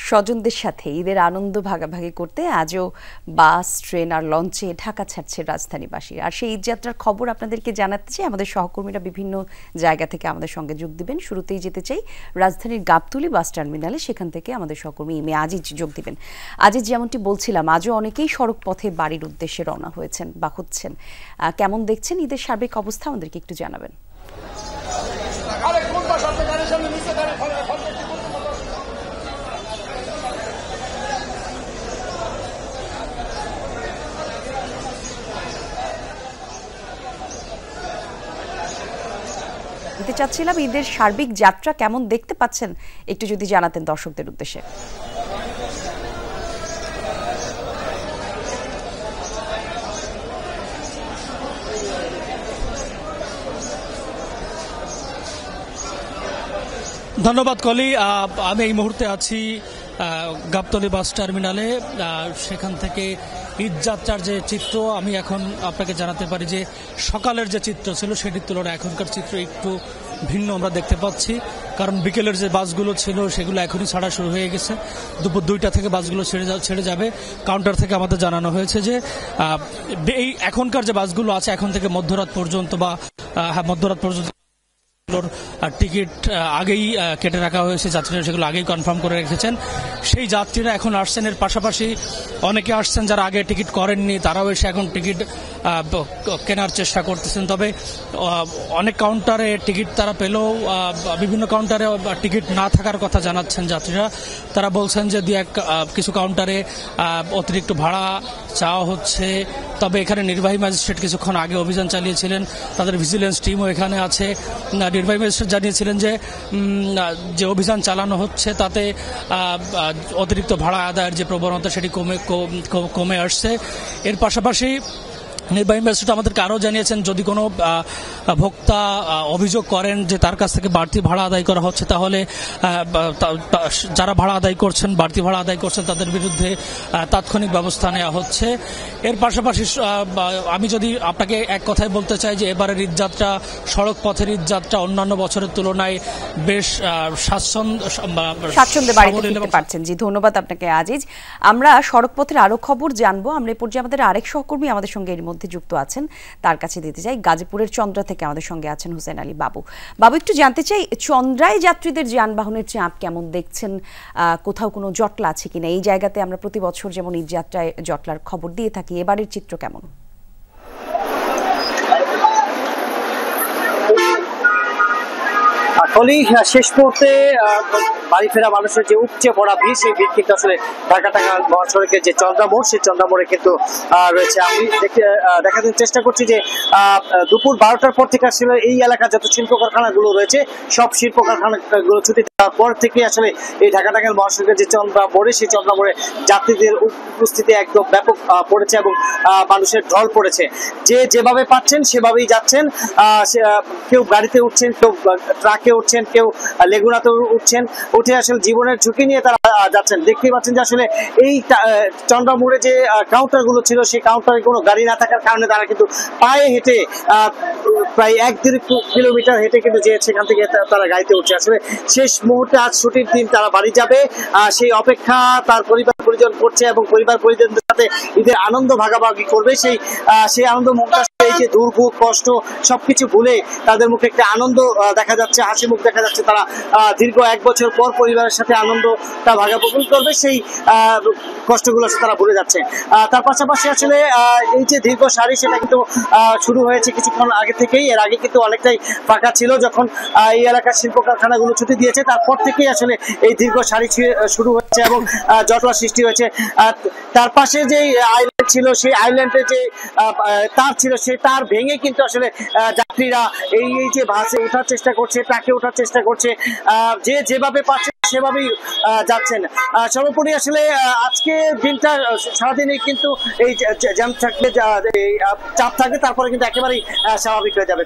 স্বজনদের সাথে ঈদের আনন্দ ভাগাভাগি করতে আজও বাস, ট্রেন আর লঞ্চে ঢাকা ছাড়ছে রাজধানীবাসী। আর সেই ঈদযাত্রার খবর আপনাদেরকে জানাতে চাই, আমাদের সহকর্মীরা বিভিন্ন জায়গা থেকে আমাদের সঙ্গে যোগ দিবেন। শুরুতেই যেতে চাই রাজধানীর গাবতলী বাস টার্মিনালে, সেখান থেকে আমাদের সহকর্মী ইমে আজিজ যোগ দিবেন। আজিজ, যেমনটি বলছিলাম, আজও অনেকেই সড়ক পথে বাড়ির উদ্দেশ্যে রওনা হয়েছেন বা হচ্ছেন। কেমন দেখছেন ঈদের সার্বিক অবস্থা, আমাদেরকে একটু জানাবেন। জানতে চাচ্ছিলাম ঈদের সার্বিক যাত্রা কেমন দেখতে পাচ্ছেন, একটু যদি জানাতেন দর্শকদের উদ্দেশ্যে। ধন্যবাদ কলি। আমি এই মুহূর্তে আছি গাবতলী বাস টার্মিনালে। সেখান থেকে ঈদযাত্রার যে চিত্র আমি এখন আপনাকে জানাতে পারি যে সকালের যে চিত্র ছিল সেটির তুলনায় এখনকার চিত্র একটু ভিন্ন আমরা দেখতে পাচ্ছি। কারণ বিকেলের যে বাসগুলো ছিল সেগুলো এখনই ছাড়া শুরু হয়ে গেছে। দুপুর 2টা থেকে বাসগুলো ছেড়ে যাবে। কাউন্টার থেকে আমাদের জানানো হয়েছে যে এই এখনকার যে বাসগুলো আছে এখন থেকে মধ্যরাত পর্যন্ত মধ্যরাত পর্যন্ত টিকিট আগেই কেটে রাখা হয়েছে। যাত্রীরা সেগুলো আগেই কনফার্ম করে রেখেছেন। সেই যাত্রীরা এখন আসছেন। এর পাশাপাশি অনেকে আসছেন যারা আগে টিকিট করেননি, তারাও এসে এখন টিকিট কেনার চেষ্টা করতেছেন। তবে অনেক কাউন্টারে টিকিট তারা পেলেও বিভিন্ন কাউন্টারে টিকিট না থাকার কথা জানাচ্ছেন যাত্রীরা। তারা বলছেন যে কিছু কাউন্টারে অতিরিক্ত ভাড়া চাওয়া হচ্ছে। তবে এখানে নির্বাহী ম্যাজিস্ট্রেট কিছুক্ষণ আগে অভিযান চালিয়েছিলেন, তাদের ভিজিলেন্স টিমও এখানে আছে। নির্বাহী ম্যাজিস্ট্রেট জানিয়েছিলেন যে অভিযান চালানো হচ্ছে তাতে অতিরিক্ত ভাড়া আদায়ের যে প্রবণতা সেটি কমে আসছে। এর পাশাপাশি নির্বাহী ম্যাজিস্ট্রেট আমাদেরকে আরও জানিয়েছেন যদি কোনো ভোক্তা অভিযোগ করেন যে তার কাছ থেকে বাড়তি ভাড়া আদায় করা হচ্ছে, তাহলে যারা ভাড়া আদায় করছেন, বাড়তি ভাড়া আদায় করছেন, তাদের বিরুদ্ধে তাৎক্ষণিক ব্যবস্থা নেওয়া হচ্ছে। এর পাশাপাশি আমি যদি আপনাকে এক কথায় বলতে চাই যে এবারের ঈদযাত্রা, সড়ক পথের ঈদযাত্রা অন্যান্য বছরের তুলনায় বেশ স্বাচ্ছন্দ্যে বাড়িতে ফিরতে পারছেন। জি, ধন্যবাদ আপনাকে আজিজ। আমরা সড়ক পথের আরো খবর জানবো। আমরা এই পর্যায়ে আমাদের আরেক সহকর্মী আমাদের সঙ্গে এর মধ্যে যুক্ত আছেন, তার কাছে দিতে চাই। গাজীপুরের চন্দ্রা থেকে আমাদের সঙ্গে আছেন হোসেন আলী বাবু। বাবু, একটু জানতে চাই চন্দ্রায় যাত্রীদের যানবাহনের চাপ কেমন দেখছেন, কোথাও কোনো জটলা আছে কিনা? এই জায়গাতে আমরা প্রতি বছর যেমন ঈদযাত্রায় জটলার খবর দিয়ে থাকি, এবারের চিত্র কেমন? শেষ মুহূর্তে বাড়ি ফেরা মানুষের যে উপচে পড়া ভিড়, সেই ভিড় কিন্তু আসলে ঢাকা মহাসড়কের যে চন্দ্রা মোড়, সেই চন্দ্রা মোড়ে কিন্তু রয়েছে। আমি দেখাতে চেষ্টা করছি যে দুপুর 12টার পর থেকে আসলে এই এলাকার যত শিল্প কারখানাগুলো রয়েছে সব শিল্প কারখানাগুলো ছুটি দেওয়ার পর থেকে আসলে এই ঢাকা মহাসড়কের যে চন্দ্রা মোড়ে, সেই চন্দ্রা মোড়ে যাত্রীদের উপস্থিতি একদম ব্যাপক পড়েছে এবং মানুষের ঢল পড়েছে। যেভাবে পাচ্ছেন সেভাবেই যাচ্ছেন। কেউ গাড়িতে উঠছেন, কেউ ট্রাকে উঠছেন, কেউ লেগুনাতে উঠছেন। উঠে আসলে জীবনের ঝুঁকি নিয়ে তারা যাচ্ছেন। দেখতেই পাচ্ছেন যে আসলে এই চন্দ্রা মোড়ে যে কাউন্টার গুলো ছিল, সেই কাউন্টারে কোনো গাড়ি না থাকার কারণে তারা কিন্তু পায়ে হেঁটে প্রায় 1-1.5 কিলোমিটার হেঁটে কিন্তু যে সেখান থেকে তারা গাড়িতে উঠছে। আসলে শেষ মুহূর্তে আজ ছুটির দিন, তারা বাড়ি যাবে, সেই অপেক্ষা তার পরিবার পরিজন করছে এবং পরিবার পরিজনদের সাথে ঈদের আনন্দ ভাগাভাগি করবে। সেই আনন্দ মুহূর্তে এই যে দুর্ভোগ, কষ্ট সবকিছু ভুলে তাদের মুখে একটা আনন্দ দেখা যাচ্ছে, হাসি মুখ দেখা যাচ্ছে। তারা দীর্ঘ 1 বছর পর পরিবারের সাথে আনন্দটা ভাগাভাগি করবে, সেই কষ্টগুলো তারা ভুলে যাচ্ছে। তার পাশাপাশি আসলে এই যে দীর্ঘ সারি, সেটা কিন্তু শুরু হয়েছে কিছুক্ষণ আগে থেকেই। এর আগে কিন্তু অনেকটাই ফাঁকা ছিল। যখন এই এলাকার শিল্প কারখানাগুলো ছুটি দিয়েছে তারপর থেকেই আসলে এই দীর্ঘ সারি শুরু হচ্ছে এবং জটলা সৃষ্টি হয়েছে। তার পাশে যে আইল্যান্ড ছিল, সেই আইল্যান্ডে যে তার ছিল, সেই তার ভেঙে কিন্তু আসলে যাত্রীরা এই যে বাসে ওঠার চেষ্টা করছে, ট্রাকে ওঠার চেষ্টা করছে। যেভাবে পাচ্ছে সেভাবেই যাচ্ছেন। সর্বোপরি আসলে আজকে দিনটা সারাদিনে কিন্তু এই জ্যাম থাকলে চাপ থাকবে, তারপরে কিন্তু একেবারেই স্বাভাবিক হয়ে যাবে।